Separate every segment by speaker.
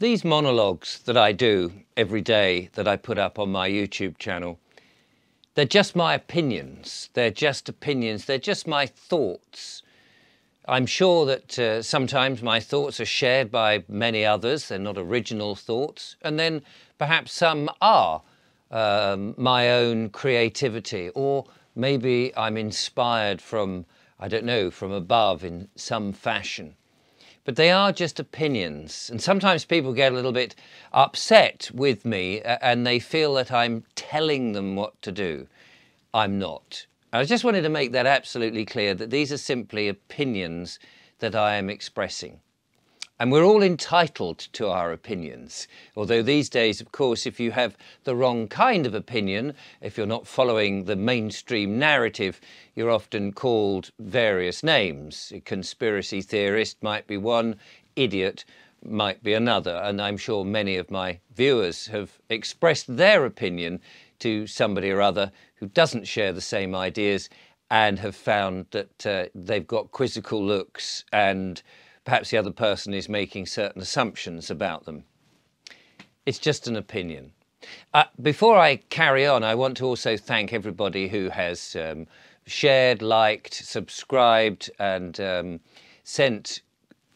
Speaker 1: These monologues that I do every day that I put up on my YouTube channel, they're just my opinions. They're just opinions. They're just my thoughts. I'm sure that sometimes my thoughts are shared by many others. They're not original thoughts. And then perhaps some are my own creativity, or maybe I'm inspired from, I don't know, from above in some fashion. But they are just opinions. And sometimes people get a little bit upset with me and they feel that I'm telling them what to do. I'm not. I just wanted to make that absolutely clear, that these are simply opinions that I am expressing. And we're all entitled to our opinions. Although these days, of course, if you have the wrong kind of opinion, if you're not following the mainstream narrative, you're often called various names. A conspiracy theorist might be one, idiot might be another. And I'm sure many of my viewers have expressed their opinion to somebody or other who doesn't share the same ideas and have found that they've got quizzical looks and perhaps the other person is making certain assumptions about them. It's just an opinion. Before I carry on, I want to also thank everybody who has shared, liked, subscribed and sent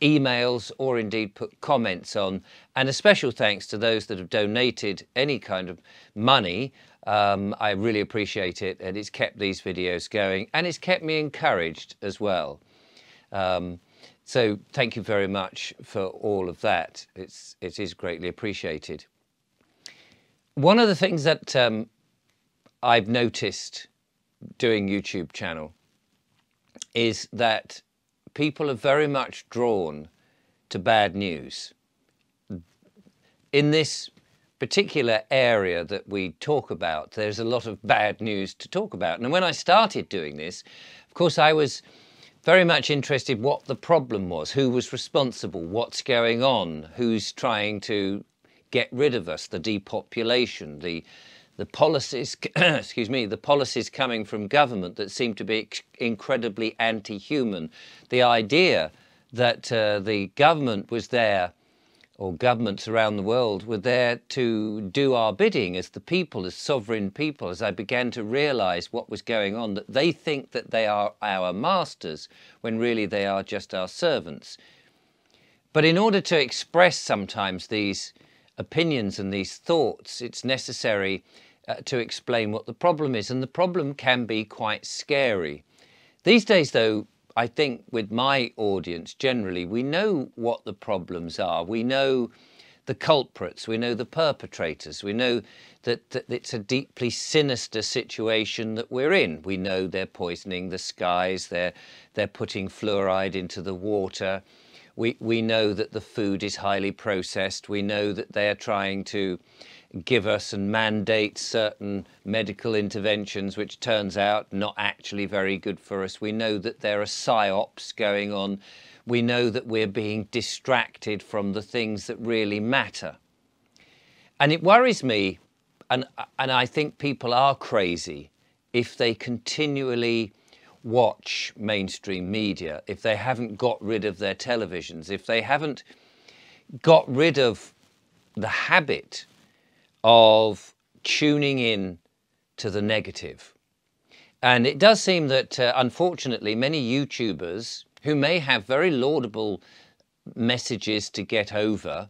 Speaker 1: emails or indeed put comments on, and a special thanks to those that have donated any kind of money. I really appreciate it, and it's kept these videos going and it's kept me encouraged as well. So thank you very much for all of that. It is greatly appreciated. One of the things that I've noticed doing YouTube channel is that people are very much drawn to bad news. In this particular area that we talk about, there's a lot of bad news to talk about. And when I started doing this, of course, I was very much interested what the problem was, who was responsible, what's going on, who's trying to get rid of us, the depopulation, the policies, excuse me, the policies coming from government that seem to be incredibly anti-human. The idea that the government was there, or governments around the world were there to do our bidding as the people, as sovereign people, as I began to realize what was going on, that they think that they are our masters when really they are just our servants. But in order to express sometimes these opinions and these thoughts, it's necessary to explain what the problem is, and the problem can be quite scary. These days, though, I think with my audience generally, we know what the problems are. We know the culprits, we know the perpetrators, we know that it's a deeply sinister situation that we're in. We know they're poisoning the skies, they're putting fluoride into the water. We know that the food is highly processed. We know that they're trying to give us and mandate certain medical interventions which turns out not actually very good for us. We know that there are psyops going on. We know that we're being distracted from the things that really matter. And it worries me, and I think people are crazy if they continually watch mainstream media, if they haven't got rid of their televisions, if they haven't got rid of the habit of tuning in to the negative. And it does seem that, unfortunately, many YouTubers who may have very laudable messages to get over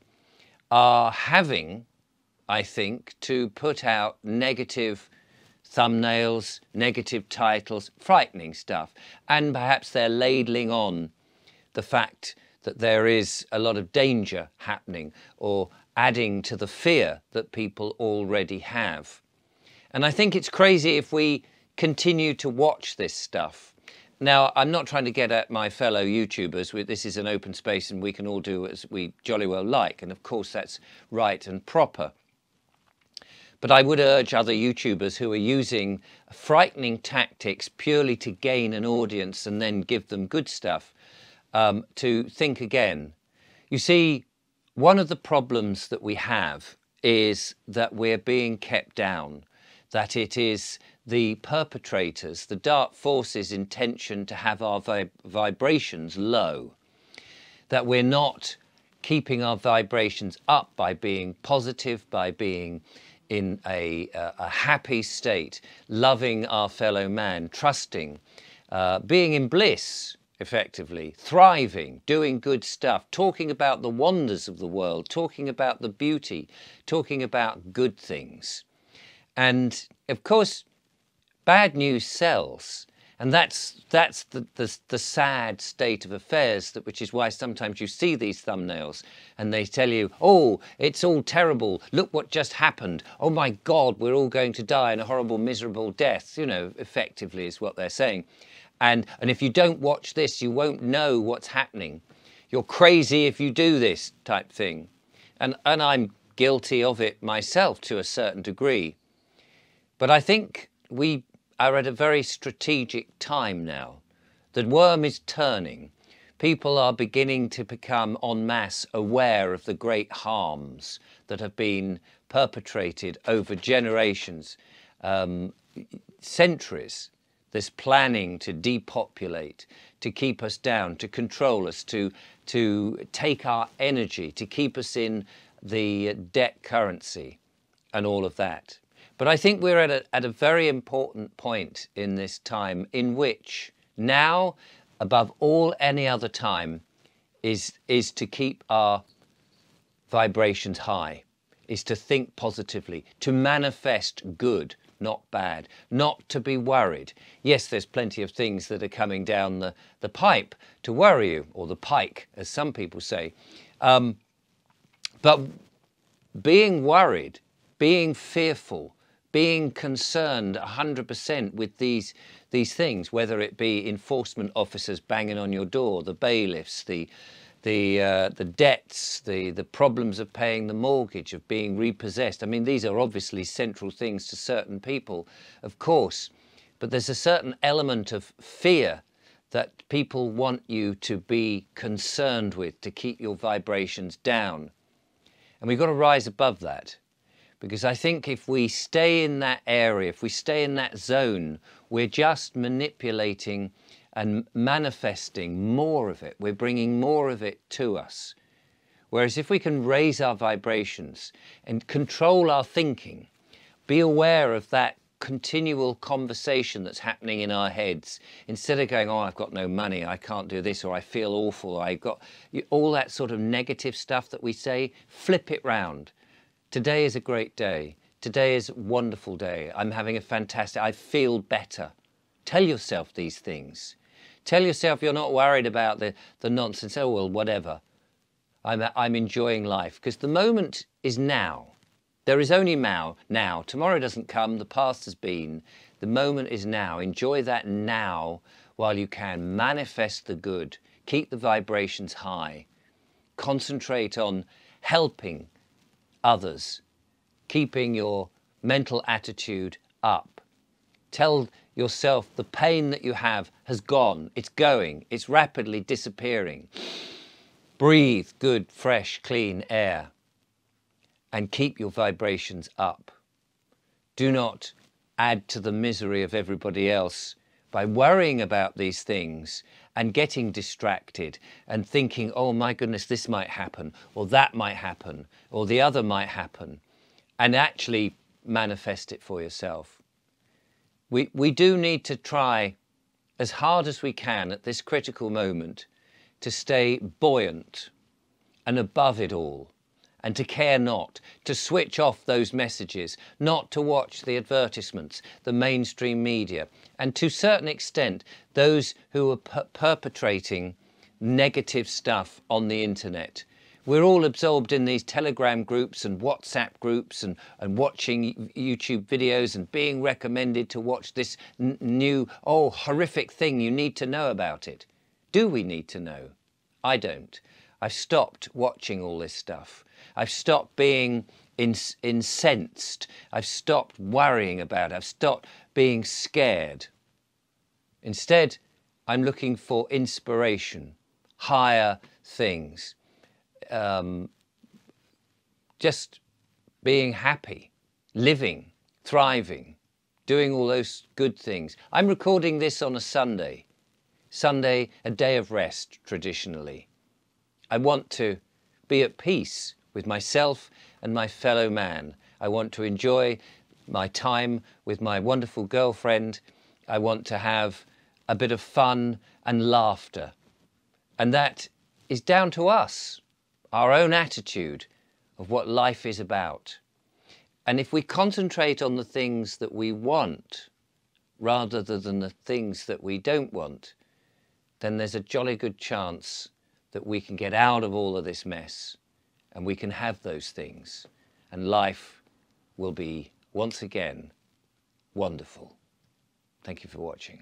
Speaker 1: are having, I think, to put out negative thumbnails, negative titles, frightening stuff. And perhaps they're ladling on the fact that there is a lot of danger happening, or adding to the fear that people already have. And I think it's crazy if we continue to watch this stuff. Now, I'm not trying to get at my fellow YouTubers. This is an open space and we can all do as we jolly well like. And of course, that's right and proper. But I would urge other YouTubers who are using frightening tactics purely to gain an audience and then give them good stuff to think again. You see, one of the problems that we have is that we're being kept down, that it is the perpetrators, the dark forces' intention to have our vibrations low, that we're not keeping our vibrations up by being positive, by being in a happy state, loving our fellow man, trusting, being in bliss, effectively, thriving, doing good stuff, talking about the wonders of the world, talking about the beauty, talking about good things. And of course, bad news sells. And that's the sad state of affairs, which is why sometimes you see these thumbnails and they tell you, oh, it's all terrible. Look what just happened. Oh my God, we're all going to die in a horrible, miserable death, you know, effectively is what they're saying. And if you don't watch this, you won't know what's happening. You're crazy if you do this type thing. And I'm guilty of it myself to a certain degree. But I think we are at a very strategic time now. The worm is turning. People are beginning to become en masse aware of the great harms that have been perpetrated over generations, centuries. This planning to depopulate, to keep us down, to control us, to take our energy, to keep us in the debt currency and all of that. But I think we're at a very important point in this time in which now, above all any other time, is to keep our vibrations high, is to think positively, to manifest good, not bad, not to be worried. Yes, there's plenty of things that are coming down the pipe to worry you, or the pike, as some people say. But being worried, being fearful, being concerned 100% with these things, whether it be enforcement officers banging on your door, the bailiffs, the debts, the problems of paying the mortgage, of being repossessed. I mean, these are obviously central things to certain people, of course, but there's a certain element of fear that people want you to be concerned with, to keep your vibrations down. And we've got to rise above that. Because I think if we stay in that area, if we stay in that zone, we're just manipulating and manifesting more of it. We're bringing more of it to us. Whereas if we can raise our vibrations and control our thinking, be aware of that continual conversation that's happening in our heads, instead of going, oh, I've got no money, I can't do this, or I feel awful, I've got all that sort of negative stuff that we say, flip it round. Today is a great day. Today is a wonderful day. I'm having a fantastic, I feel better. Tell yourself these things. Tell yourself you're not worried about the nonsense. Oh, well, whatever. I'm enjoying life. Because the moment is now. There is only now. Tomorrow doesn't come. The past has been. The moment is now. Enjoy that now while you can. Manifest the good. Keep the vibrations high. Concentrate on helping others, keeping your mental attitude up. Tell yourself the pain that you have has gone, it's going, it's rapidly disappearing. Breathe good, fresh, clean air and keep your vibrations up. Do not add to the misery of everybody else by worrying about these things and getting distracted and thinking, oh my goodness, this might happen, or that might happen, or the other might happen, and actually manifest it for yourself. We do need to try as hard as we can at this critical moment to stay buoyant and above it all, and to care not, to switch off those messages, not to watch the advertisements, the mainstream media, and to a certain extent, those who are perpetrating negative stuff on the internet. We're all absorbed in these Telegram groups and WhatsApp groups and watching YouTube videos and being recommended to watch this new, horrific thing. You need to know about it. Do we need to know? I don't. I've stopped watching all this stuff. I've stopped being incensed. I've stopped worrying about it. I've stopped being scared. Instead, I'm looking for inspiration, higher things. Just being happy, living, thriving, doing all those good things. I'm recording this on a Sunday. Sunday, a day of rest, traditionally. I want to be at peace with myself and my fellow man. I want to enjoy my time with my wonderful girlfriend. I want to have a bit of fun and laughter. And that is down to us, our own attitude of what life is about. And if we concentrate on the things that we want rather than the things that we don't want, then there's a jolly good chance that we can get out of all of this mess and we can have those things, and life will be once again wonderful. Thank you for watching.